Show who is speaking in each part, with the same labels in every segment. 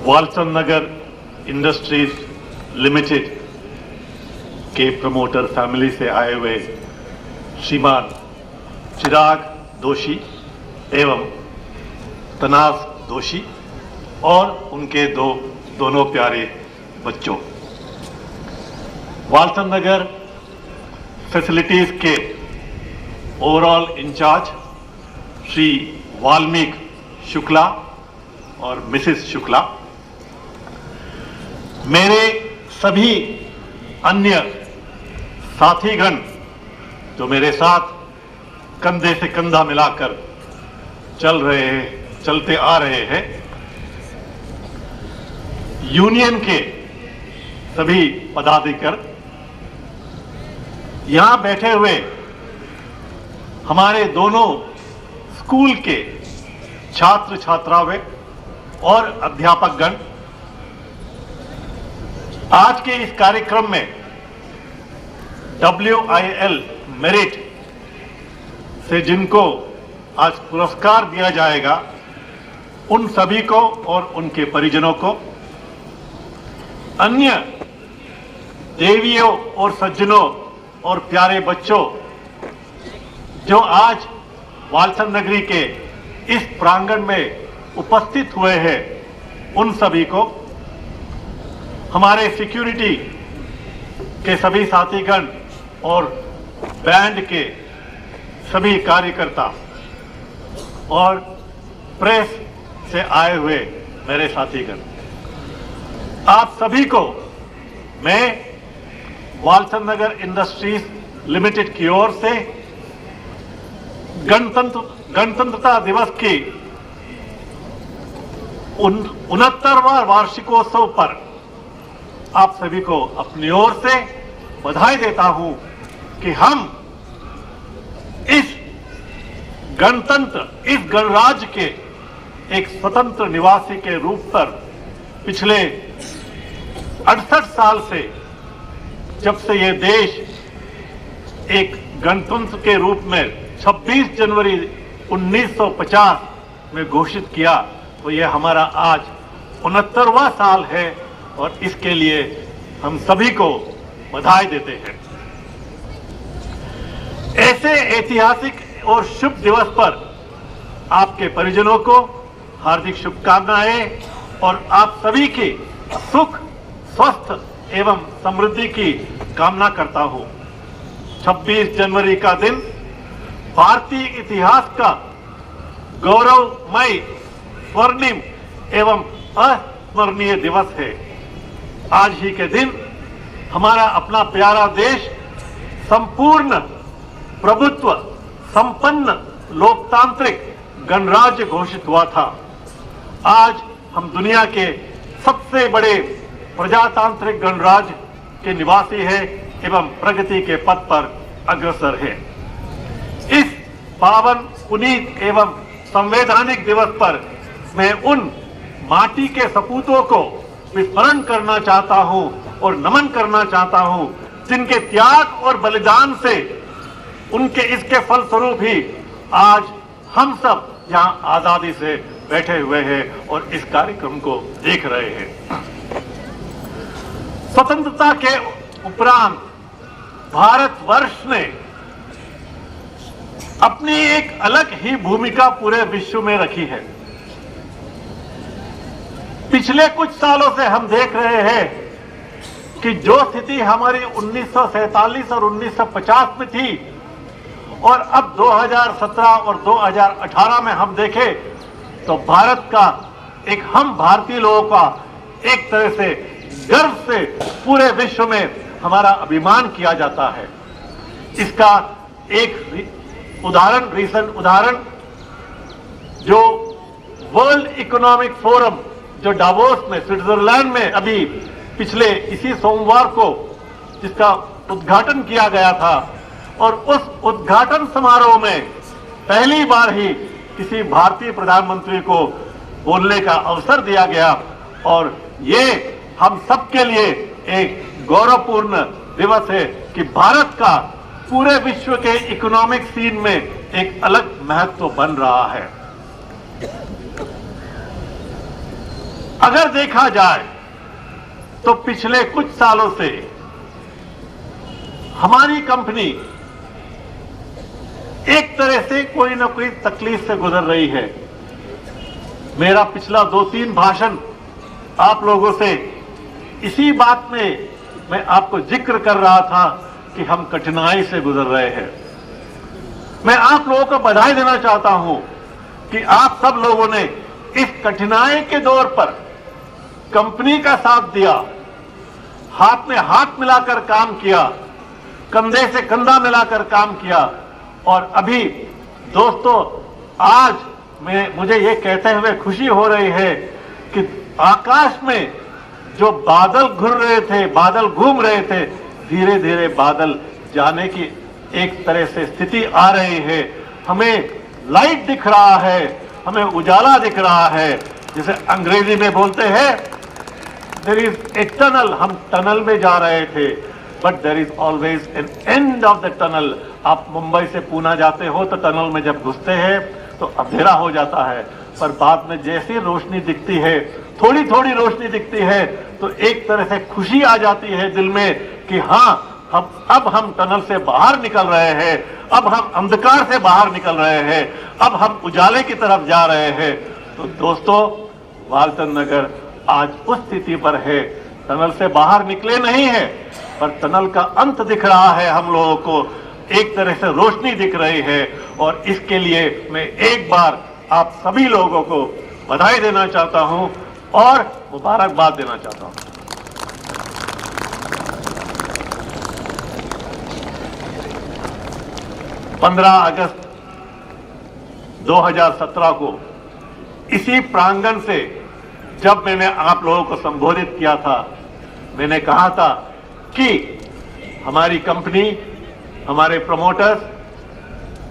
Speaker 1: वालचंद नगर industries limited के promoter family से आए हुए श्रीमान चिराग दोषी एवं तनाज दोषी और उनके दोनों प्यारे बच्चों, वालचंद नगर फैसिलिटीज के ओवरऑल इंचार्ज श्री वाल्मीकि शुक्ला और मिसेस शुक्ला, मेरे सभी अन्य साथीगण जो मेरे साथ कंधे से कंधा मिलाकर चलते आ रहे हैं, यूनियन के सभी पदाधिकारी, यहां बैठे हुए हमारे दोनों स्कूल के छात्र छात्राएं और अध्यापकगण, आज के इस कार्यक्रम में WIL मेरिट से जिनको आज पुरस्कार दिया जाएगा, उन सभी को और उनके परिजनों को, अन्य देवियों और सज्जनों और प्यारे बच्चों जो आज वालचंद नगरी के इस प्रांगण में उपस्थित हुए हैं, उन सभी को, हमारे सिक्योरिटी के सभी साथीगण और बैंड के सभी कार्यकर्ता और प्रेस से आए हुए मेरे साथीगण, आप सभी को मैं वालचंद नगर इंडस्ट्रीज लिमिटेड की ओर से गणतंत्रता दिवस की 69वां वार्षिकोत्सव पर आप सभी को अपनी ओर से बधाई देता हूं कि हम इस गणराज्य के एक स्वतंत्र निवासी के रूप पर पिछले 68 साल से, जब से ये देश एक गणतंत्र के रूप में 26 जनवरी 1950 में घोषित किया, तो ये हमारा आज 69वां साल है और इसके लिए हम सभी को बधाई देते हैं। ऐसे ऐतिहासिक और शुभ दिवस पर आपके परिजनों को हार्दिक शुभकामनाएं और आप सभी की सुख, स्वस्थ एवं समृद्धि की कामना करता हूं। 26 जनवरी का दिन भारतीय इतिहास का गौरवमय, स्वर्णिम एवं अस्मरणीय दिवस है। आज ही के दिन हमारा अपना प्यारा देश संपूर्ण प्रभुत्व संपन्न लोकतांत्रिक गणराज्य घोषित हुआ था। आज हम दुनिया के सबसे बड़े प्रजातांत्रिक गणराज्य के निवासी हैं एवं प्रगति के पथ पर अग्रसर है। इस पावन, पुनीत एवं संवैधानिक दिवस पर मैं उन माटी के सपूतों को विस्मरण करना चाहता हूं और नमन करना चाहता हूं, जिनके त्याग और बलिदान से, उनके इसके फलस्वरूप ही आज हम सब यहां आजादी से बैठे हुए हैं और इस कार्यक्रम को देख रहे हैं। स्वतंत्रता के उपरांत भारतवर्ष ने अपनी एक अलग ही भूमिका पूरे विश्व में रखी है। पिछले कुछ सालों से हम देख रहे हैं कि जो स्थिति हमारी 1947 और 1950 में थी और अब 2017 और 2018 में हम देखें तो भारत का, हम भारतीय लोगों का एक तरह से गर्व से पूरे विश्व में हमारा अभिमान किया जाता है। इसका एक उदाहरण जो वर्ल्ड इकोनॉमिक फोरम जो डावोस में, स्विट्जरलैंड में अभी पिछले इसी सोमवार को जिसका उद्घाटन किया गया था, और उस उद्घाटन समारोह में पहली बार ही किसी भारतीय प्रधानमंत्री को बोलने का अवसर दिया गया और ये हम सबके लिए एक गौरवपूर्ण दिवस है कि भारत का पूरे विश्व के इकोनॉमिक सीन में एक अलग महत्व बन रहा है। अगर देखा जाए तो पिछले कुछ सालों से हमारी कंपनी एक तरह से कोई ना कोई तकलीफ से गुजर रही है। मेरा पिछला 2-3 भाषण आप लोगों से इसी बात में मैं आपको जिक्र कर रहा था कि हम कठिनाई से गुजर रहे हैं। मैं आप लोगों को बधाई देना चाहता हूं कि आप सब लोगों ने इस कठिनाई के दौर पर कंपनी का साथ दिया, हाथ में हाथ मिलाकर काम किया, कंधे से कंधा मिलाकर काम किया। और अभी दोस्तों आज मुझे ये कहते हुए खुशी हो रही है कि आकाश में जो बादल घूम रहे थे, धीरे धीरे बादल जाने की एक तरह से स्थिति आ रही है। हमें लाइट दिख रहा है, हमें उजाला दिख रहा है। जिसे अंग्रेजी में बोलते हैं देयर इज ए टनल, हम टनल में जा रहे थे, but there is always an end of the tunnel. आप मुंबई से पूना जाते हो तो टनल में जब घुसते हैं तो अंधेरा हो जाता है, पर बाद में जैसी रोशनी दिखती है, थोड़ी थोड़ी रोशनी दिखती है, तो एक तरह से खुशी आ जाती है दिल में कि हाँ अब हम टनल से बाहर निकल रहे हैं, अब हम अंधकार से बाहर निकल रहे हैं, अब हम उजाले की तरफ जा रहे हैं। तो दोस्तों वालचंद नगर आज उस स्थिति पर है, टनल से बाहर निकले नहीं है, पर टनल का अंत दिख रहा है। हम लोगों को एक तरह से रोशनी दिख रही है और इसके लिए मैं एक बार आप सभी लोगों को बधाई देना चाहता हूं और मुबारकबाद देना चाहता हूं। अगस्त 2017 को इसी प्रांगण से जब मैंने आप लोगों को संबोधित किया था, मैंने कहा था कि हमारी कंपनी, हमारे प्रमोटर्स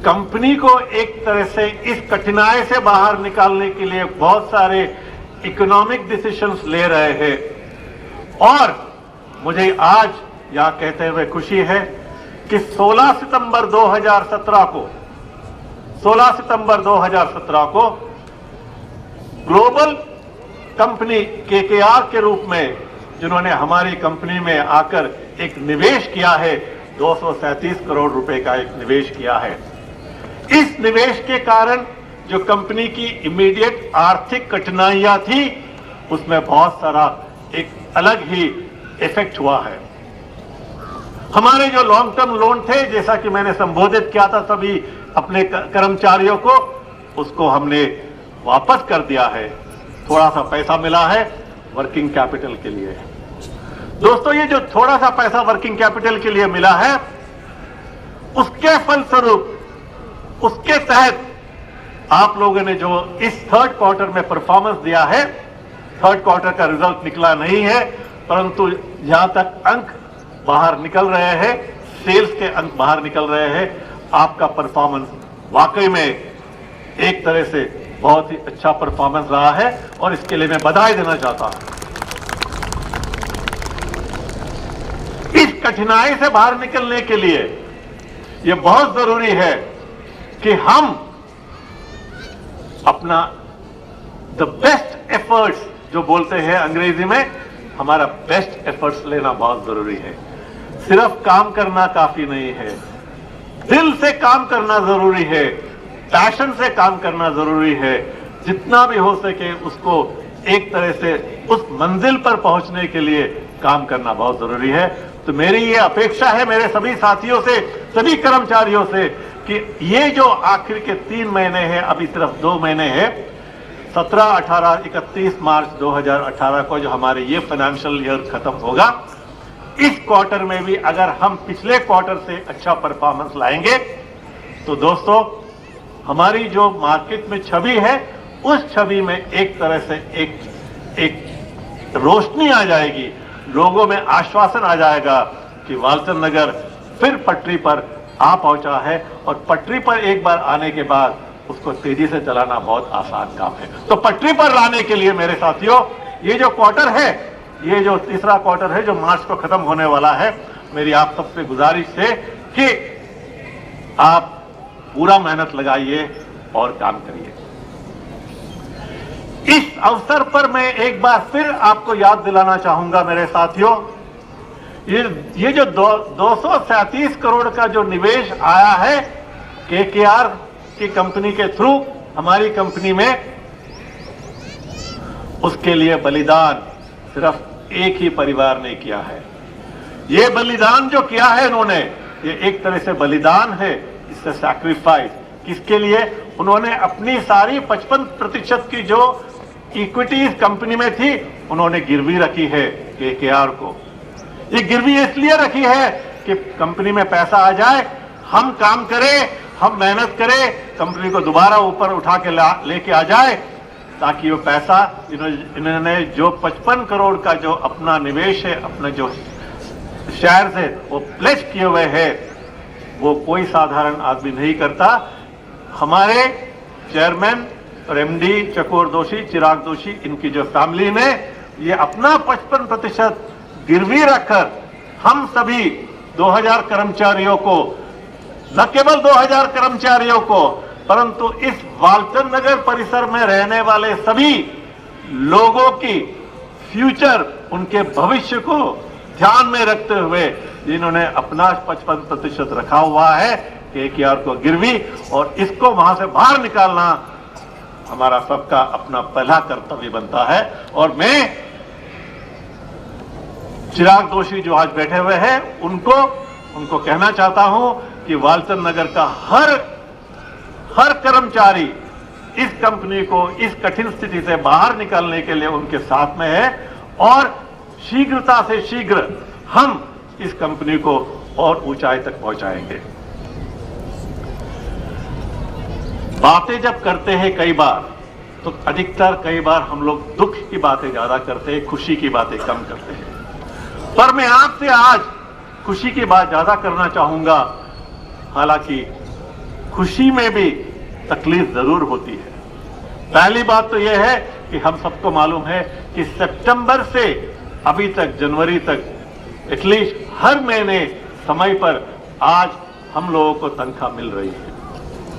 Speaker 1: कंपनी को एक तरह से इस कठिनाई से बाहर निकालने के लिए बहुत सारे इकोनॉमिक डिसीजंस ले रहे हैं। और मुझे आज यह कहते हुए खुशी है कि 16 सितंबर 2017 को ग्लोबल कंपनी केकेआर के रूप में जिन्होंने हमारी कंपनी में आकर एक निवेश किया है, 237 करोड़ रुपए का एक निवेश किया है। इस निवेश के कारण जो कंपनी की इमीडिएट आर्थिक कठिनाइयां थी, उसमें बहुत सारा एक अलग ही इफेक्ट हुआ है। हमारे जो लॉन्ग टर्म लोन थे, जैसा कि मैंने संबोधित किया था सभी अपने कर्मचारियों को, उसको हमने वापस कर दिया है। थोड़ा सा पैसा मिला है वर्किंग कैपिटल के लिए। दोस्तों ये जो थोड़ा सा पैसा वर्किंग कैपिटल के लिए मिला है, उसके फलस्वरूप, उसके तहत आप लोगों ने जो इस थर्ड क्वार्टर में परफॉर्मेंस दिया है, थर्ड क्वार्टर का रिजल्ट निकला नहीं है, परंतु जहां तक अंक बाहर निकल रहे हैं, सेल्स के अंक बाहर निकल रहे हैं, आपका परफॉर्मेंस वाकई में एक तरह से बहुत ही अच्छा परफॉर्मेंस रहा है और इसके लिए मैं बधाई देना चाहता हूं। इस कठिनाई से बाहर निकलने के लिए यह बहुत जरूरी है कि हम अपना द बेस्ट एफर्ट्स जो बोलते हैं अंग्रेजी में, हमारा बेस्ट एफर्ट्स लेना बहुत जरूरी है। सिर्फ काम करना काफी नहीं है, दिल से काम करना जरूरी है, पैशन से काम करना जरूरी है। जितना भी हो सके उसको एक तरह से उस मंजिल पर पहुंचने के लिए काम करना बहुत जरूरी है। तो मेरी ये अपेक्षा है मेरे सभी साथियों से, सभी कर्मचारियों से, कि ये जो आखिर के 3 महीने हैं, अभी सिर्फ 2 महीने हैं, 17, 18, 31 मार्च 2018 को जो हमारे ये फाइनेंशियल ईयर खत्म होगा, इस क्वार्टर में भी अगर हम पिछले क्वार्टर से अच्छा परफॉर्मेंस लाएंगे तो दोस्तों हमारी जो मार्केट में छवि है, उस छवि में एक तरह से एक रोशनी आ जाएगी, लोगों में आश्वासन आ जाएगा कि वालचंद नगर फिर पटरी पर आ पहुंचा है। और पटरी पर एक बार आने के बाद उसको तेजी से चलाना बहुत आसान काम है। तो पटरी पर लाने के लिए मेरे साथियों, ये जो क्वार्टर है, ये जो तीसरा क्वार्टर है जो मार्च को खत्म होने वाला है, मेरी आप सबसे गुजारिश है कि आप पूरा मेहनत लगाइए और काम करिए। इस अवसर पर मैं एक बार फिर आपको याद दिलाना चाहूंगा मेरे साथियों, ये जो 237 करोड़ का जो निवेश आया है केकेआर की कंपनी के थ्रू हमारी कंपनी में, उसके लिए बलिदान सिर्फ एक ही परिवार ने किया है। ये बलिदान जो किया है इन्होंने, ये एक तरह से बलिदान है, इससे सैक्रिफाइस। किसके लिए? उन्होंने अपनी सारी 55% की जो इक्विटी इस कंपनी में थी उन्होंने गिरवी रखी है केकेआर को। ये गिरवी इसलिए रखी है कि कंपनी में पैसा आ जाए, हम काम करें, हम मेहनत करें, कंपनी को दोबारा ऊपर उठा के लेके आ जाए, ताकि वो पैसा इन्होंने जो 55 करोड़ का जो अपना निवेश है, अपना जो शेयर है वो प्लेज किए हुए हैं, वो कोई साधारण आदमी नहीं करता। हमारे चेयरमैन और एमडी चकोर दोषी, चिराग दोषी, इनकी जो फैमिली ने ये अपना 55% गिरवी रखकर हम सभी 2000 कर्मचारियों को, न केवल 2000 कर्मचारियों को, परंतु इस वाल्टन नगर परिसर में रहने वाले सभी लोगों की फ्यूचर, उनके भविष्य को ध्यान में रखते हुए जिन्होंने अपना 55% रखा हुआ है केकेआर को गिरवी, और इसको वहां से बाहर निकालना हमारा सबका अपना पहला कर्तव्य बनता है। और मैं चिराग दोषी जो आज बैठे हुए हैं उनको कहना चाहता हूं कि वाल्टन नगर का हर कर्मचारी इस कंपनी को इस कठिन स्थिति से बाहर निकालने के लिए उनके साथ में है, और शीघ्रता से शीघ्र हम इस कंपनी को और ऊंचाई तक पहुंचाएंगे। बातें जब करते हैं कई बार, तो अधिकतर कई बार हम लोग दुख की बातें ज्यादा करते हैं, खुशी की बातें कम करते हैं। पर मैं आपसे आज खुशी की बात ज्यादा करना चाहूंगा। हालांकि खुशी में भी तकलीफ जरूर होती है। पहली बात तो यह है कि हम सबको मालूम है कि सितंबर से अभी तक जनवरी तक एटलीस्ट हर महीने समय पर आज हम लोगों को तनख्वाह मिल रही है।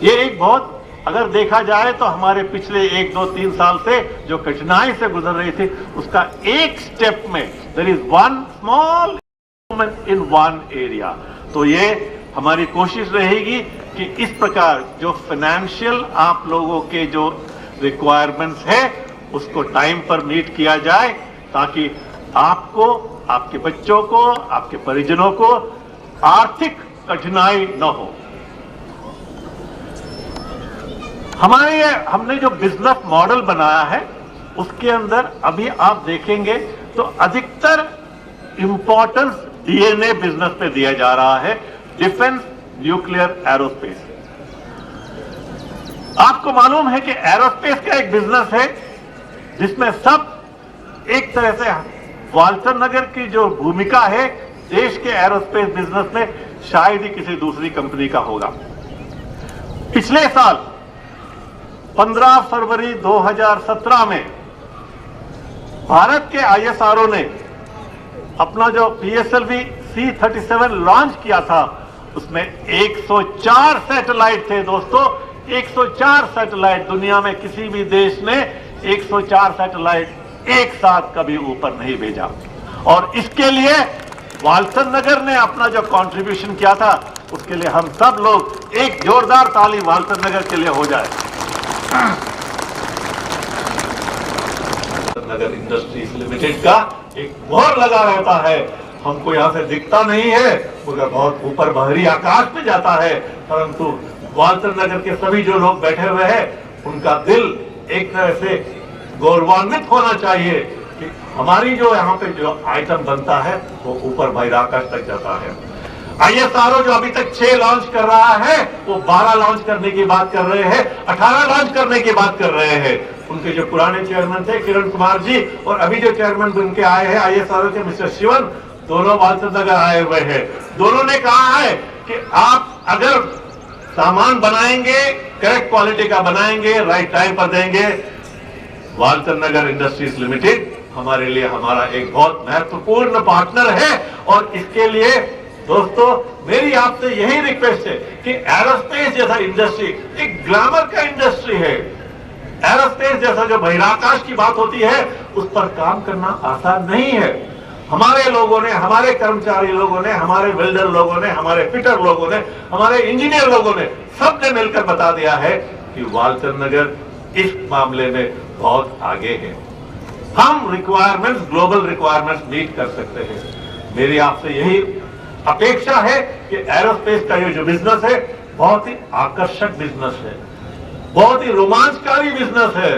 Speaker 1: ये एक बहुत, अगर देखा जाए तो हमारे पिछले 1, 2, 3 साल से जो कठिनाई से गुजर रही थी, उसका एक स्टेप में there is one small improvement in one area. तो ये हमारी कोशिश रहेगी कि इस प्रकार जो फाइनेंशियल आप लोगों के जो रिक्वायरमेंट्स है उसको टाइम पर मीट किया जाए, ताकि आपको, आपके बच्चों को, आपके परिजनों को आर्थिक कठिनाई न हो। हमने जो बिजनेस मॉडल बनाया है उसके अंदर अभी आप देखेंगे तो अधिकतर इंपॉर्टेंस डीएनए बिजनेस पे दिया जा रहा है, डिफेंस, न्यूक्लियर, एरोस्पेस। आपको मालूम है कि एरोस्पेस का एक बिजनेस है जिसमें सब एक तरह से वाल्टन नगर की जो भूमिका है देश के एरोस्पेस बिजनेस में शायद ही किसी दूसरी कंपनी का होगा। पिछले साल 15 फरवरी 2017 में भारत के आईएसआरओ ने अपना जो पीएसएलवी C-37 लॉन्च किया था, उसमें 104 सैटेलाइट थे दोस्तों। 104 सैटेलाइट, दुनिया में किसी भी देश ने 104 सैटेलाइट एक साथ कभी ऊपर नहीं भेजा। और इसके लिए वाल्टन नगर ने अपना जो कंट्रीब्यूशन किया था, उसके लिए हम सब लोग एक जोरदार ताली वाल्टन नगर के लिए हो जाए। नगर इंडस्ट्रीज लिमिटेड का एक मोहर लगा रहता है। हमको यहाँ से दिखता नहीं है, मगर बहुत ऊपर बाहरी आकाश में जाता है, परंतु वाल्टन नगर के सभी जो लोग बैठे हुए हैं उनका दिल एक तरह से गौरवान्वित होना चाहिए कि हमारी जो यहाँ पे जो आइटम बनता है वो ऊपर बाहरी आकाश तक जाता है। आईएसआरओ जो अभी तक 6 लॉन्च कर रहा है, वो 12 लॉन्च करने की बात कर रहे हैं, 18 लॉन्च करने की बात कर रहे हैं। उनके जो पुराने चेयरमैन थे किरण कुमार जी, और अभी जो चेयरमैन बन के आए हैं आईएसआरओ के मिस्टर शिवन, दोनों वाल्टन नगर आए हुए हैं। दोनों ने कहा है कि आप अगर सामान बनाएंगे, करेक्ट क्वालिटी का बनाएंगे, राइट टाइम पर देंगे, वाल्टन नगर इंडस्ट्रीज लिमिटेड हमारे लिए हमारा एक बहुत महत्वपूर्ण पार्टनर है। और इसके लिए दोस्तों मेरी आपसे यही रिक्वेस्ट है कि एरोस्पेस जैसा इंडस्ट्री एक ग्लैमर का इंडस्ट्री है, एरोस्पेस जैसा जो बहिराकाश की बात होती है उस पर काम करना आसान नहीं है। हमारे लोगों ने, हमारे कर्मचारी लोगों ने, हमारे बिल्डर लोगों ने, हमारे फिटर लोगों ने, हमारे इंजीनियर लोगों ने, सबने मिलकर बता दिया है कि वालचंद नगर इस मामले में बहुत आगे है। हम रिक्वायरमेंट्स, ग्लोबल रिक्वायरमेंट्स मीट कर सकते हैं। मेरी आपसे यही अपेक्षा है कि एरोस्पेस का ये जो बिजनेस है बहुत ही आकर्षक बिजनेस है, बहुत ही रोमांचकारी बिजनेस है,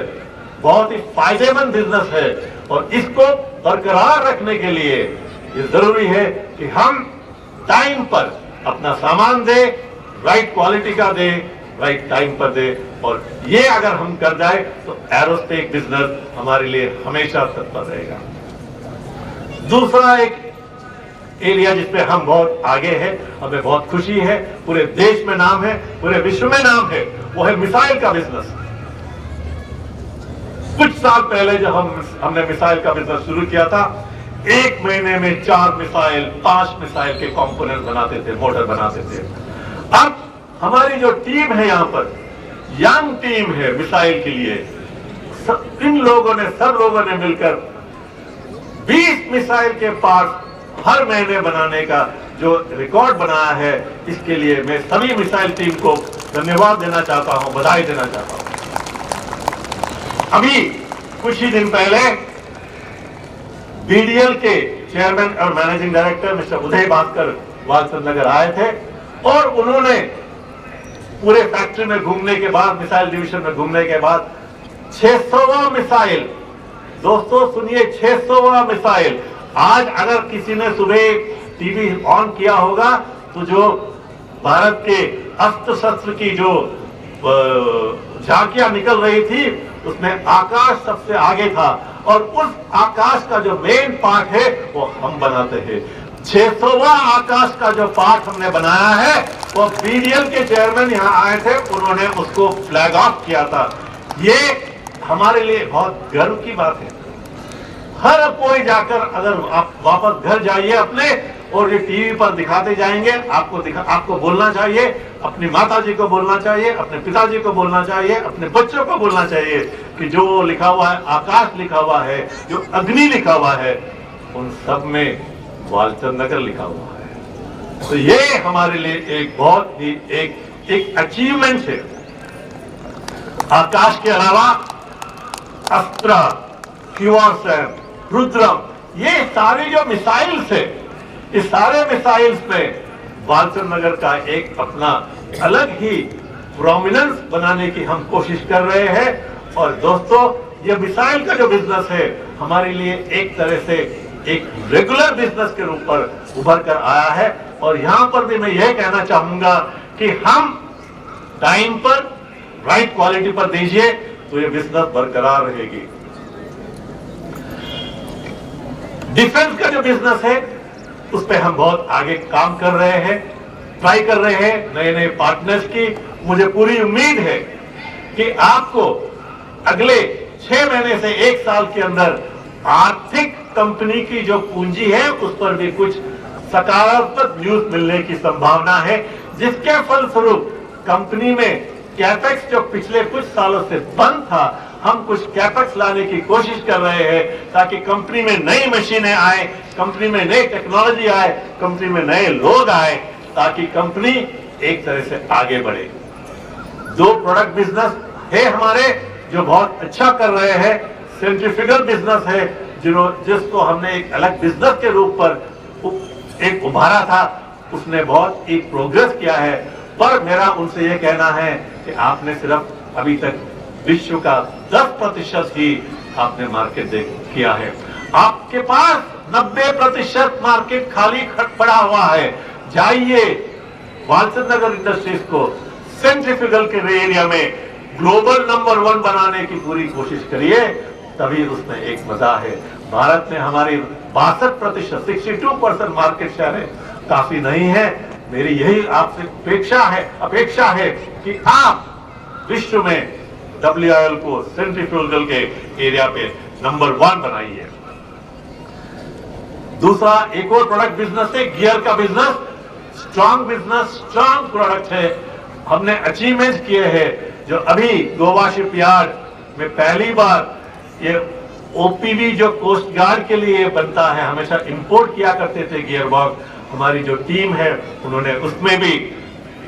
Speaker 1: बहुत ही फायदेमंद बिजनेस है और इसको बरकरार रखने के लिए ये जरूरी है कि हम टाइम पर अपना सामान दे, राइट क्वालिटी का दे, राइट टाइम पर दे। और ये अगर हम कर जाए तो एरोस्पेस बिजनेस हमारे लिए हमेशा तत्पर रहेगा। दूसरा एक एरिया जिसपे हम बहुत आगे हैं, हमें बहुत खुशी है, पूरे देश में नाम है, पूरे विश्व में नाम है, वो है मिसाइल का बिजनेस। कुछ साल पहले जब हमने मिसाइल का बिजनेस शुरू किया था, 1 महीने में 4 मिसाइल, 5 मिसाइल के कंपोनेंट बनाते थे, मोटर बनाते थे। अब हमारी जो टीम है यहाँ पर, यंग टीम है मिसाइल के लिए, इन लोगों ने, सब लोगों ने मिलकर 20 मिसाइल के पार्ट हर महीने बनाने का जो रिकॉर्ड बनाया है, इसके लिए मैं सभी मिसाइल टीम को धन्यवाद देना चाहता हूं, बधाई देना चाहता हूं। अभी कुछ ही दिन पहले बीडीएल के चेयरमैन और managing director mister Uday Bhaskar Walchand नगर आए थे और उन्होंने पूरे फैक्ट्री में घूमने के बाद, मिसाइल डिवीजन में घूमने के बाद 600वां मिसाइल, दोस्तों सुनिए, 600वां मिसाइल। आज अगर किसी ने सुबह टीवी ऑन किया होगा तो जो भारत के अस्त्र शस्त्र की जो झांकियां निकल रही थी उसमें आकाश सबसे आगे था और उस आकाश का जो मेन पार्ट है वो हम बनाते हैं। 600वां आकाश का जो पार्ट हमने बनाया है वो बीडीएल के चेयरमैन यहाँ आए थे, उन्होंने उसको फ्लैग ऑफ किया था। ये हमारे लिए बहुत गर्व की बात है। हर कोई जाकर, अगर आप वापस घर जाइए अपने और ये टीवी पर दिखाते जाएंगे, आपको बोलना चाहिए, अपनी माता जी को बोलना चाहिए, अपने पिताजी को बोलना चाहिए, अपने बच्चों को बोलना चाहिए कि जो लिखा हुआ है, आकाश लिखा हुआ है, जो अग्नि लिखा हुआ है, उन सब में वालचंद नगर लिखा हुआ है। तो ये हमारे लिए एक बहुत ही एक अचीवमेंट है। आकाश के अलावा अस्त्र, क्यूआरसैम, रुद्रम, ये सारे जो मिसाइल्स है, इस सारे मिसाइल्स में वालचंद नगर का एक अपना अलग ही प्रोमिनेंस बनाने की हम कोशिश कर रहे हैं। और दोस्तों, ये मिसाइल का जो बिजनेस है हमारे लिए एक तरह से एक रेगुलर बिजनेस के रूप पर उभर कर आया है। और यहां पर भी मैं यह कहना चाहूंगा कि हम टाइम पर, राइट क्वालिटी पर दीजिए तो ये बिजनेस बरकरार रहेगी। डिफेंस का जो बिजनेस है उस पर हम बहुत आगे काम कर रहे हैं, ट्राई कर रहे हैं नए नए पार्टनर्स की। मुझे पूरी उम्मीद है कि आपको अगले 6 महीने से 1 साल के अंदर आर्थिक कंपनी की जो पूंजी है उस पर भी कुछ सकारात्मक न्यूज मिलने की संभावना है, जिसके फलस्वरूप कंपनी में कैपेक्स जो पिछले कुछ सालों से बंद था, हम कुछ कैपेक्स लाने की कोशिश कर रहे हैं ताकि कंपनी में नई मशीनें आए, कंपनी में नई टेक्नोलॉजी आए, कंपनी में नए लोग आए, ताकि कंपनी एक तरह से आगे बढ़े। 2 प्रोडक्ट बिजनेस है हमारे जो बहुत अच्छा कर रहे हैं। सेंट्रीफ्यूगल बिजनेस है जिसको हमने एक अलग बिजनेस के रूप पर एक उभारा था, उसने बहुत एक प्रोग्रेस किया है। पर मेरा उनसे यह कहना है कि आपने सिर्फ अभी तक विश्व का 10% ही आपने मार्केट किया है। आपके पास 90% मार्केट खाली पड़ा हुआ है। जाइए वालचंद नगर इंडस्ट्रीज को सेंट्रीफ्यूगल के एरिया में ग्लोबल नंबर 1 बनाने की पूरी कोशिश करिए, तभी उसमें एक मजा है। भारत में हमारी 62%, 62% मार्केट शेयर है, काफी नहीं है। मेरी यही आपसे अपेक्षा है कि आप विश्व में WIL को सेंट्रीफ्यूगल के एरिया पे नंबर 1 बनाइए। दूसरा एक और प्रोडक्ट बिजनेस है, गियर का business. Strong business, strong product है। हमने अचीवमेंट किए हैं जो अभी गोवा शिपयार्ड में पहली बार ये ओपीवी जो कोस्ट गार्ड के लिए बनता है, हमेशा इंपोर्ट किया करते थे गियर बॉक्स, हमारी जो टीम है उन्होंने उसमें भी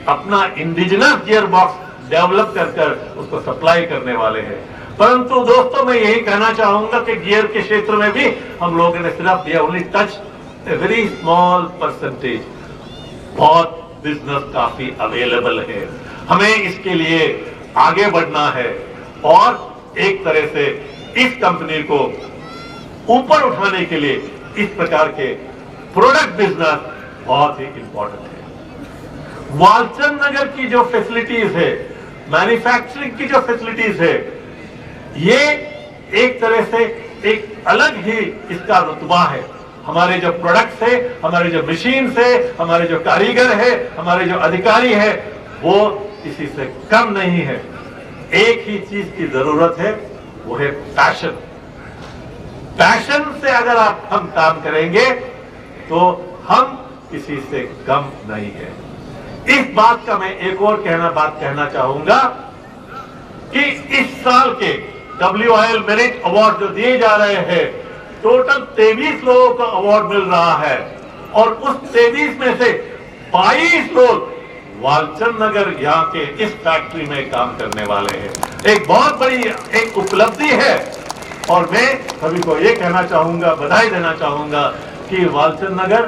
Speaker 1: अपना इंडिजिनस गियर बॉक्स डेवलप कर उसको सप्लाई करने वाले हैं। परंतु दोस्तों मैं यही कहना चाहूंगा कि गियर के क्षेत्र में भी हम लोगों ने सिर्फ only touch a very small percentage, बहुत बिजनेस काफी अवेलेबल है, हमें इसके लिए आगे बढ़ना है और एक तरह से इस कंपनी को ऊपर उठाने के लिए इस प्रकार के प्रोडक्ट बिजनेस बहुत ही इंपॉर्टेंट है। वालचंद नगर की जो फैसिलिटीज है, मैन्युफैक्चरिंग की जो फैसिलिटीज है, ये एक तरह से एक अलग ही इसका रुतबा है। हमारे जो प्रोडक्ट्स है, हमारे जो मशीन है, हमारे जो कारीगर है, हमारे जो अधिकारी है, वो किसी से कम नहीं है। एक ही चीज की जरूरत है, वो है पैशन। पैशन से अगर हम काम करेंगे तो हम किसी से कम नहीं है। इस बात का मैं एक और बात कहना चाहूंगा कि इस साल के WIL मेरिट अवार्ड जो दिए जा रहे हैं, टोटल 23 लोगों को अवार्ड मिल रहा है और उस 23 में से 22 लोग वालचंद नगर यहाँ के इस फैक्ट्री में काम करने वाले हैं। एक बहुत बड़ी एक उपलब्धि है और मैं सभी को ये कहना चाहूंगा, बधाई देना चाहूंगा कि वालचंद नगर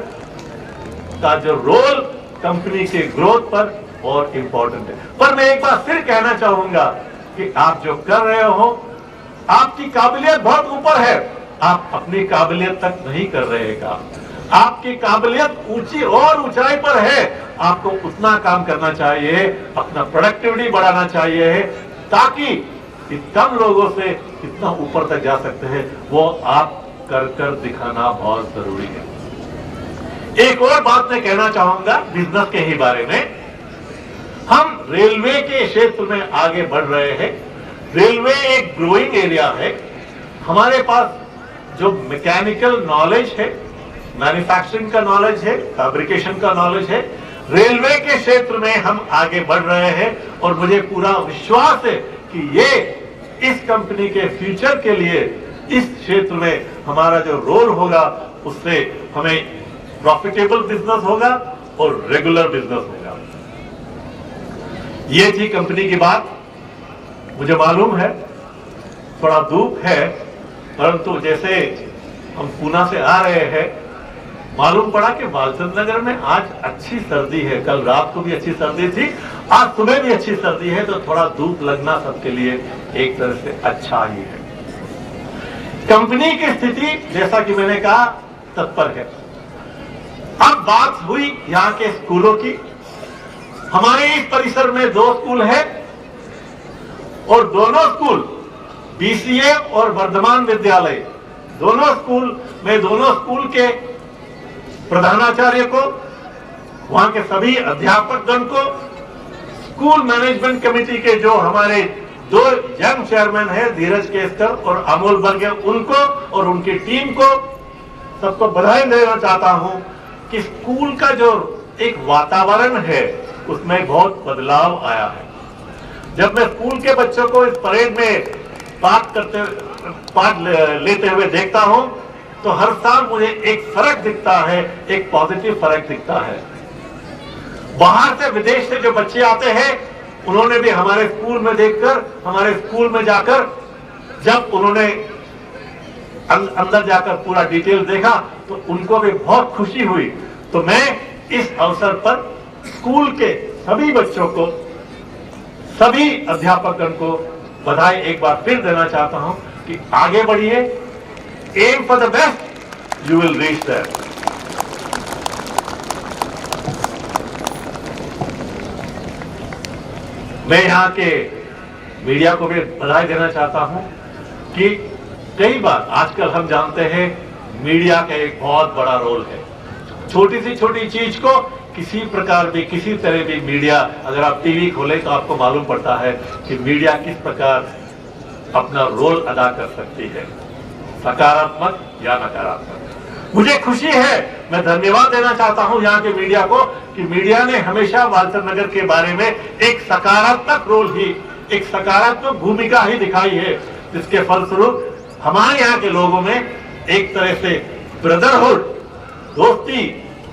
Speaker 1: का जो रोल कंपनी के ग्रोथ पर और इंपॉर्टेंट है। पर मैं एक बार फिर कहना चाहूंगा कि आप जो कर रहे हो, आपकी काबिलियत बहुत ऊपर है, आप अपनी काबिलियत तक नहीं कर रहे काम। आपकी काबिलियत ऊंची और ऊंचाई पर है, आपको उतना काम करना चाहिए, अपना प्रोडक्टिविटी बढ़ाना चाहिए ताकि इस कम लोगों से कितना ऊपर तक जा सकते हैं वो आप कर दिखाना बहुत जरूरी है। एक और बात मैं कहना चाहूंगा बिजनेस के ही बारे में। हम रेलवे के क्षेत्र में आगे बढ़ रहे हैं। रेलवे एक ग्रोइंग एरिया है। हमारे पास जो मैकेनिकल नॉलेज है, मैन्युफैक्चरिंग का नॉलेज है, फैब्रिकेशन का नॉलेज है, रेलवे के क्षेत्र में हम आगे बढ़ रहे हैं और मुझे पूरा विश्वास है कि ये इस कंपनी के फ्यूचर के लिए इस क्षेत्र में हमारा जो रोल होगा उससे हमें प्रॉफिटेबल बिजनेस होगा और रेगुलर बिजनेस होगा। ये थी कंपनी की बात। मुझे मालूम है थोड़ा धूप है, परंतु जैसे हम पूना से आ रहे हैं मालूम पड़ा कि वालचंद नगर में आज अच्छी सर्दी है। कल रात को भी अच्छी सर्दी थी, आज सुबह भी अच्छी सर्दी है, तो थोड़ा धूप लगना सबके लिए एक तरह से अच्छा ही है। कंपनी की स्थिति जैसा कि मैंने कहा तत्पर है। अब बात हुई यहाँ के स्कूलों की। हमारे इस परिसर में 2 स्कूल है और दोनों स्कूल BCA और वर्धमान विद्यालय, दोनों स्कूल के प्रधानाचार्य को, वहां के सभी अध्यापकगण को, स्कूल मैनेजमेंट कमेटी के जो हमारे 2 यंग चेयरमैन हैं, धीरज केसकर और अमोल बर्गे, उनको और उनकी टीम को सबको बधाई देना चाहता हूं कि स्कूल का जो एक वातावरण है उसमें बहुत बदलाव आया है। जब मैं स्कूल के बच्चों को इस परेड में पार्ट लेते हुए देखता हूं तो हर साल मुझे एक फर्क दिखता है, एक पॉजिटिव फर्क दिखता है। बाहर से, विदेश से जो बच्चे आते हैं उन्होंने भी हमारे स्कूल में देखकर, हमारे स्कूल में जाकर जब उन्होंने अंदर जाकर पूरा डिटेल देखा तो उनको भी बहुत खुशी हुई। तो मैं इस अवसर पर स्कूल के सभी बच्चों को, सभी अध्यापकों को बधाई एक बार फिर देना चाहता हूं कि आगे बढ़िए, aim for the best, you will reach that. मैं यहाँ के मीडिया को भी बधाई देना चाहता हूं कि कई बार आजकल हम जानते हैं मीडिया का एक बहुत बड़ा रोल है। छोटी सी छोटी चीज को किसी प्रकार भी, किसी तरह भी मीडिया, अगर आप टीवी खोले तो आपको मालूम पड़ता है कि मीडिया किस प्रकार अपना रोल अदा कर सकती है, सकारात्मक या नकारात्मक। मुझे खुशी है, मैं धन्यवाद देना चाहता हूं यहाँ के मीडिया को कि मीडिया ने हमेशा वालचंद नगर के बारे में एक सकारात्मक रोल ही एक सकारात्मक भूमिका ही दिखाई है, जिसके फलस्वरूप हमारे यहाँ के लोगों में एक तरह से ब्रदरहुड, दोस्ती,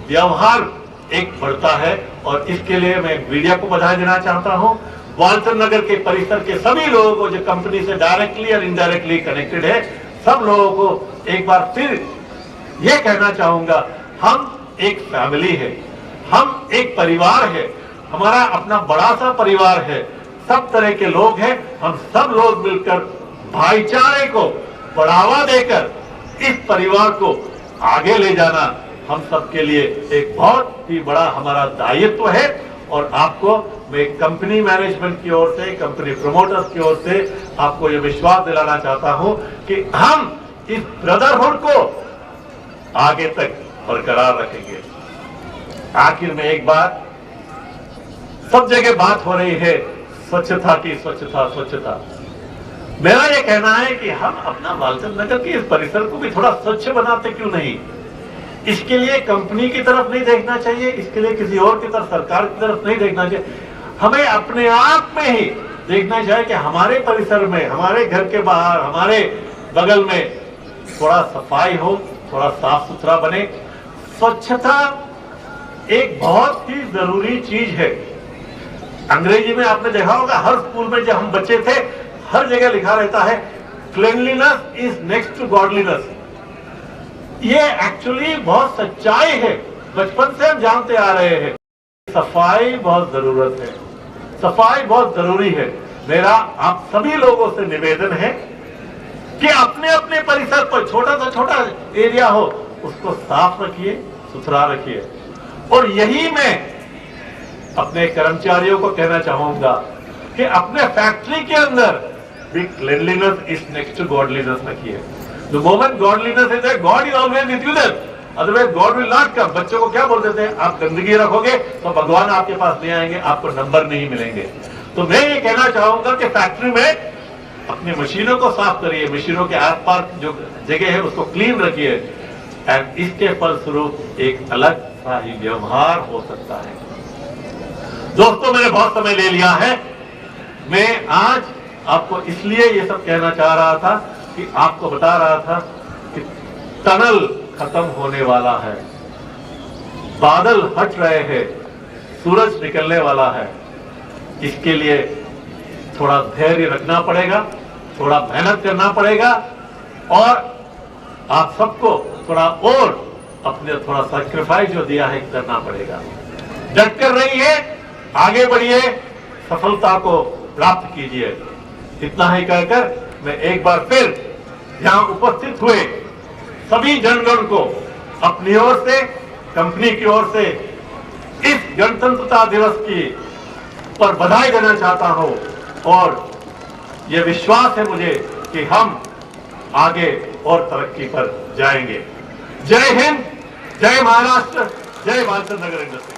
Speaker 1: व्यवहार एक बढ़ता है। और इसके लिए मैं मीडिया को बधाई देना चाहता हूं। वालचंद नगर के परिसर के सभी लोगों को जो कंपनी से डायरेक्टली और इनडायरेक्टली कनेक्टेड है, सब लोगों को एक बार फिर यह कहना चाहूंगा, हम एक फैमिली है, हम एक परिवार है, हमारा अपना बड़ा सा परिवार है, सब तरह के लोग हैं। हम सब लोग मिलकर भाईचारे को बढ़ावा देकर इस परिवार को आगे ले जाना हम सबके लिए एक बहुत ही बड़ा हमारा दायित्व है। और आपको मैं कंपनी मैनेजमेंट की ओर से, कंपनी प्रमोटर्स की ओर से आपको यह विश्वास दिलाना चाहता हूं कि हम इस ब्रदरहुड को आगे तक बरकरार रखेंगे। आखिर में एक बात, सब जगह बात हो रही है स्वच्छता की, स्वच्छता स्वच्छता। मेरा यह कहना है कि हम अपना वालचंद नगर के इस परिसर को भी थोड़ा स्वच्छ बनाते क्यों नहीं। इसके लिए कंपनी की तरफ नहीं देखना चाहिए, इसके लिए किसी और की तरफ, सरकार की तरफ नहीं देखना चाहिए। हमें अपने आप में ही देखना चाहिए कि हमारे परिसर में, हमारे घर के बाहर, हमारे बगल में थोड़ा सफाई हो, थोड़ा साफ सुथरा बने। स्वच्छता एक बहुत ही जरूरी चीज है। अंग्रेजी में आपने देखा होगा, हर स्कूल में जब हम बच्चे थे हर जगह लिखा रहता है cleanliness is next to godliness. ये एक्चुअली बहुत सच्चाई है, बचपन से हम जानते आ रहे हैं। सफाई बहुत जरूरत है, सफाई बहुत जरूरी है। मेरा आप सभी लोगों से निवेदन है कि अपने अपने परिसर पर छोटा सा छोटा एरिया हो, उसको साफ रखिए, सुथरा रखिए। और यही मैं अपने कर्मचारियों को कहना चाहूंगा कि अपने फैक्ट्री के अंदर भी cleanliness is next to godliness रखिए। The moment godliness is there, God is always with you there. Otherwise, God will not come. बच्चों को क्या बोल देते हैं, आप गंदगी रखोगे तो भगवान आपके पास नहीं आएंगे, आपको नंबर नहीं मिलेंगे। तो मैं ये कहना चाहूंगा कि फैक्ट्री में अपनी मशीनों को साफ करिए, मशीनों के आस पास जो जगह है उसको क्लीन रखिए। एंड इसके फलस्वरूप एक अलग सा ही व्यवहार हो सकता है। दोस्तों, मैंने बहुत समय ले लिया है। मैं आज आपको इसलिए ये सब कहना चाह रहा था कि आपको बता रहा था कि टनल खत्म होने वाला है, बादल हट रहे हैं, सूरज निकलने वाला है। इसके लिए थोड़ा धैर्य रखना पड़ेगा, थोड़ा मेहनत करना पड़ेगा और आप सबको थोड़ा और अपने थोड़ा सैक्रिफाइस जो दिया है करना पड़ेगा। डट कर रहिए, आगे बढ़िए, सफलता को प्राप्त कीजिए। इतना ही कहकर मैं एक बार फिर यहां उपस्थित हुए सभी जनगण को अपनी ओर से, कंपनी की ओर से इस गणतंत्रता दिवस की पर बधाई देना चाहता हूं। और यह विश्वास है मुझे कि हम आगे और तरक्की पर जाएंगे। जय हिंद, जय महाराष्ट्र, जय वालचंद नगर इंडस्ट्री।